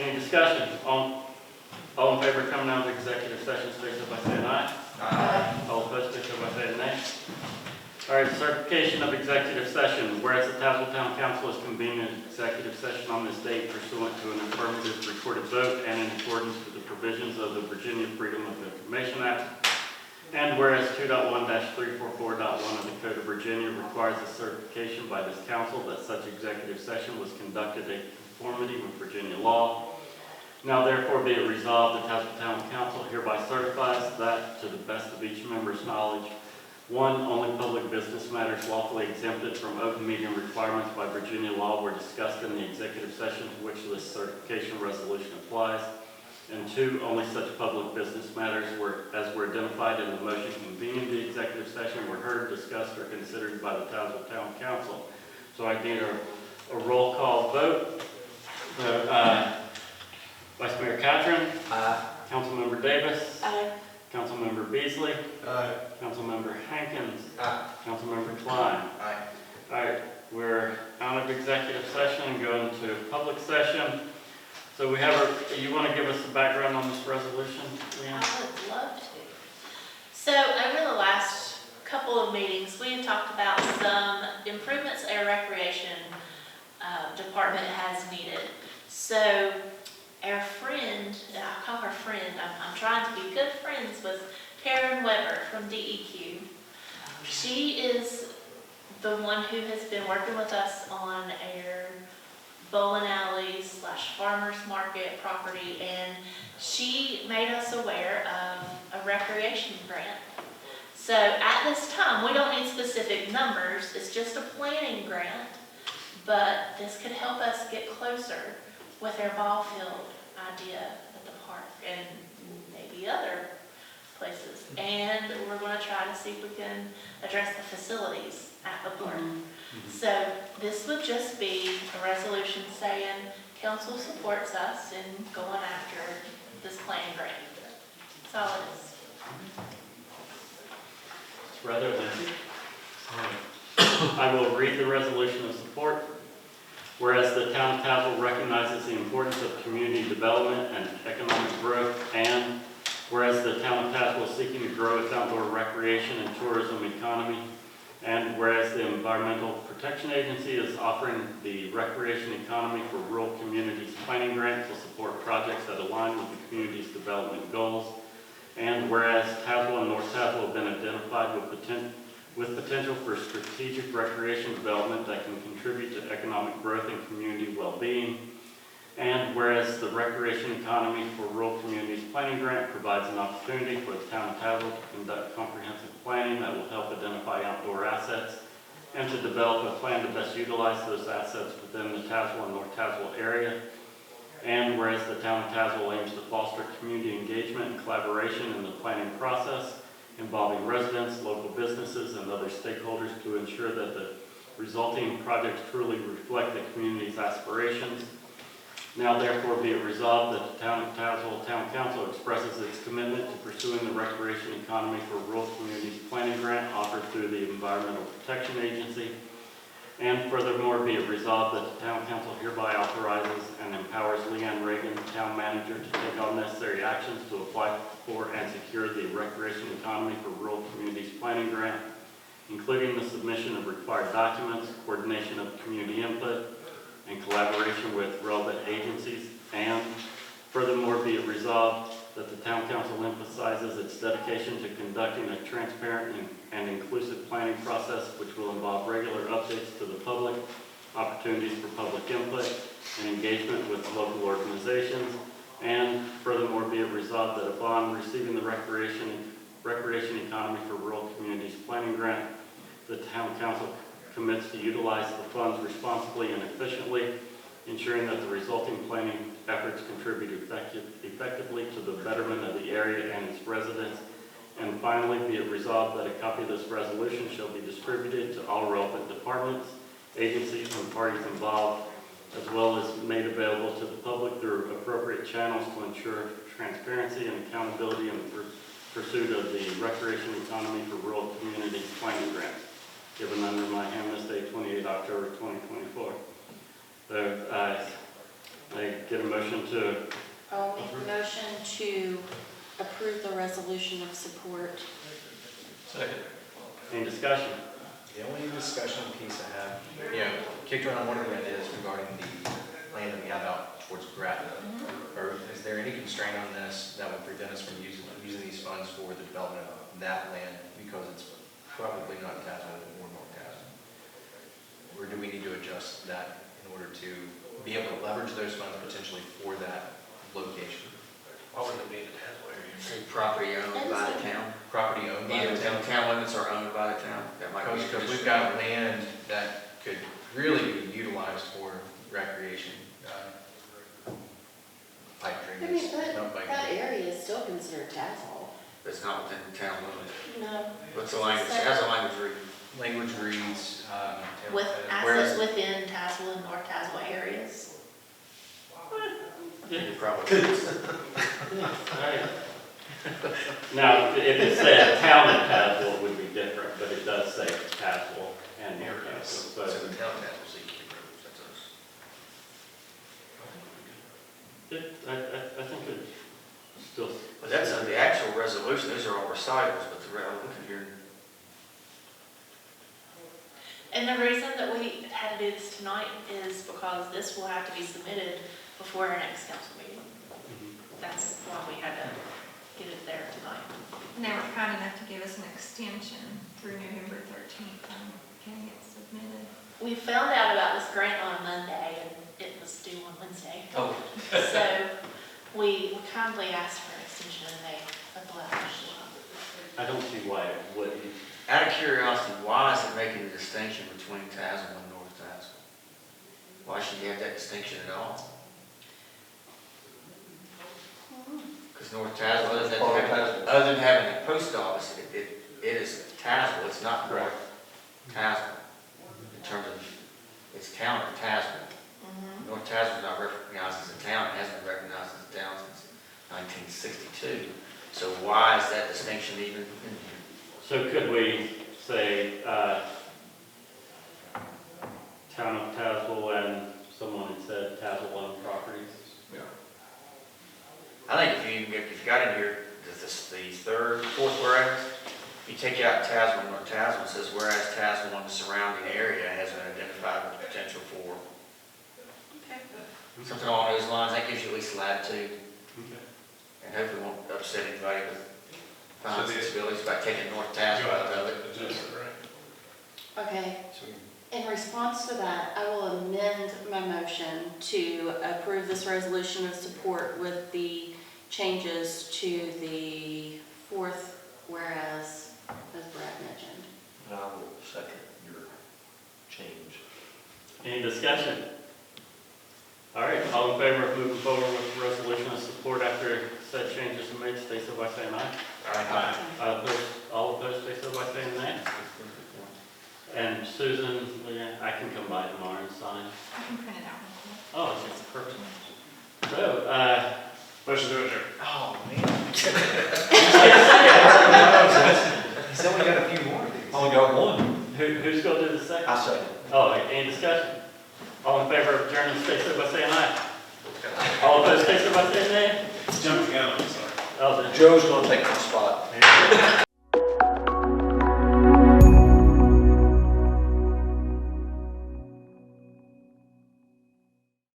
Any discussion? All in favor of coming out of executive session, state so by saying aye. Aye. All opposed, state so by saying nay. All right, certification of executive session. Whereas the Tazewell Town Council is convening an executive session on this date pursuant to an affirmative recorded vote and in accordance with the provisions of the Virginia Freedom of Information Act. And whereas 2.1-344.1 of the Code of Virginia requires a certification by this council that such executive session was conducted in conformity with Virginia law. Now therefore be it resolved, the Tazewell Town Council hereby certifies that, to the best of each member's knowledge, 1, only public business matters lawfully exempted from open meeting requirements by Virginia law were discussed in the executive session to which this certification resolution applies. And 2, only such public business matters as were identified in the motion convening the executive session were heard, discussed, or considered by the Tazewell Town Council. So I need a roll call vote. Vice Mayor Catron. Aye. Councilmember Davis. Aye. Councilmember Beasley. Aye. Councilmember Hankins. Aye. Councilmember Klein. Aye. All right, we're out of executive session and going to public session. So we have you want to give us a background on this resolution, Leanne? I would love to. So over the last couple of meetings, we have talked about some improvements our recreation department has needed. So our friend, I call her friend, I'm trying to be good friends with Karen Weber from DEQ. She is the one who has been working with us on our bowling alley / farmers market property, and she made us aware of a recreation grant. So at this time, we don't need specific numbers, it's just a planning grant, but this could help us get closer with our ball field idea at the park and maybe other places. And we're going to try to see if we can address the facilities at the park. So this would just be a resolution saying council supports us in going after this planning grant. That's all it is. It's rather lengthy. I will read the resolution of support. Whereas the town of Tazewell recognizes the importance of community development and economic growth, and whereas the town of Tazewell is seeking to grow its outdoor recreation and tourism economy, and whereas the Environmental Protection Agency is offering the Recreation Economy for Rural Communities Planning Grant to support projects that align with the community's development goals, and whereas Tazewell and North Tazewell have been identified with potential for strategic recreation development that can contribute to economic growth and community well-being, and whereas the Recreation Economy for Rural Communities Planning Grant provides an opportunity for the town of Tazewell to conduct comprehensive planning that will help identify outdoor assets and to develop a plan to best utilize those assets within the Tazewell and North Tazewell area, and whereas the town of Tazewell aims to foster community engagement and collaboration in the planning process involving residents, local businesses, and other stakeholders to ensure that the resulting projects truly reflect the community's aspirations. Now therefore be it resolved that the town of Tazewell Town Council expresses its commitment to pursuing the Recreation Economy for Rural Communities Planning Grant offered through the Environmental Protection Agency. And furthermore be it resolved that the town council hereby authorizes and empowers Leanne Reagan, the town manager, to take all necessary actions to apply for and secure the Recreation Economy for Rural Communities Planning Grant, including the submission of required documents, coordination of community input, and collaboration with relevant agencies. And furthermore be it resolved that the town council emphasizes its dedication to conducting a transparent and inclusive planning process which will involve regular updates to the public, opportunities for public input, and engagement with local organizations. And furthermore be it resolved that upon receiving the Recreation Economy for Rural Communities Planning Grant, the town council commits to utilize the funds responsibly and efficiently, ensuring that the resulting planning efforts contribute effectively to the betterment of the area and its residents. And finally, be it resolved that a copy of this resolution shall be distributed to all relevant departments, agencies, and parties involved, as well as made available to the public through appropriate channels to ensure transparency and accountability in the pursuit of the Recreation Economy for Rural Communities Planning Grant, given under my hand this day, 28 October 2024. So, I get a motion to, I'll make a motion to approve the resolution of support. Second. any discussion? The only discussion piece I have, kicked around one of the ideas regarding the land that we have out towards Grattan. Or is there any constraint on this that would prevent us from using these funds for the development of that land because it's probably not Tazewell or North Tazewell? Or do we need to adjust that in order to be able to leverage those funds potentially for that location? Why would it be in the Tazewell area? Property owned by the town. Property owned by Either the town? town limits are owned by the town. That might be. Because we've got land that could really be utilized for recreation. Pipe I dreams, mean, that area is still considered Tazewell. It's not within the town limits. No. What's the language? How's the language read? Language reads, With Whereas- assets within Tazewell and North Tazewell areas. You probably. Alright. Now, if it said town of Tazewell, it would be different, but it does say Tazewell and near Tazewell. So So the town Tazewell, so you can't remove, that's us. I think it's still. But that's the actual resolution. Those are all recitals, but I'm looking here. And the reason that we had to do this tonight is because this will have to be submitted before our next council meeting. That's why we had to get it there tonight. And they were kind enough to give us an extension through November 13th on getting it submitted. We found out about this grant on Monday and it was due on Wednesday. Oh. So we kindly asked for an extension and they obliged. I don't see why it wouldn't. Out of curiosity, why is it making a distinction between Tazewell and North Tazewell? Why should you have that distinction at all? Because North Tazewell, other than having a post office, it is Tazewell, it's not North Tazewell. In terms of, it's town of Tazewell. North Tazewell is not recognized as a town, it hasn't been recognized as a town since 1962. So why is that distinction even in here? So could we say, town of Tazewell and someone had said Tazewell owned properties? Yeah. I think if you got in here, the fourth whereas, if you take out Tazewell and North Tazewell, it says whereas Tazewell and the surrounding area has been identified with potential for something along those lines. That gives you at least latitude, and hopefully won't upset anybody with fine sensibilities by taking North Tazewell out of it. Okay. In response to that, I will amend my motion to approve this resolution of support with the changes to the fourth whereas, as Brad mentioned. And I will second your change. Any discussion? All right, all in favor of moving forward with the resolution of support after said changes are made, stay so by saying aye. All opposed, stay so by saying nay. And Susan, I can come by tomorrow and sign. I can print it out. Oh, that's perfect. So, Motion to adjourn. Oh, man. He's only got a few more of these. Only got one. who's going to do the second? I second. Oh, any discussion? All in favor of adjourning, stay so by saying aye. All opposed, stay so by saying nay. Jumping out, I'm sorry. Oh, then. Joe's gonna take my spot.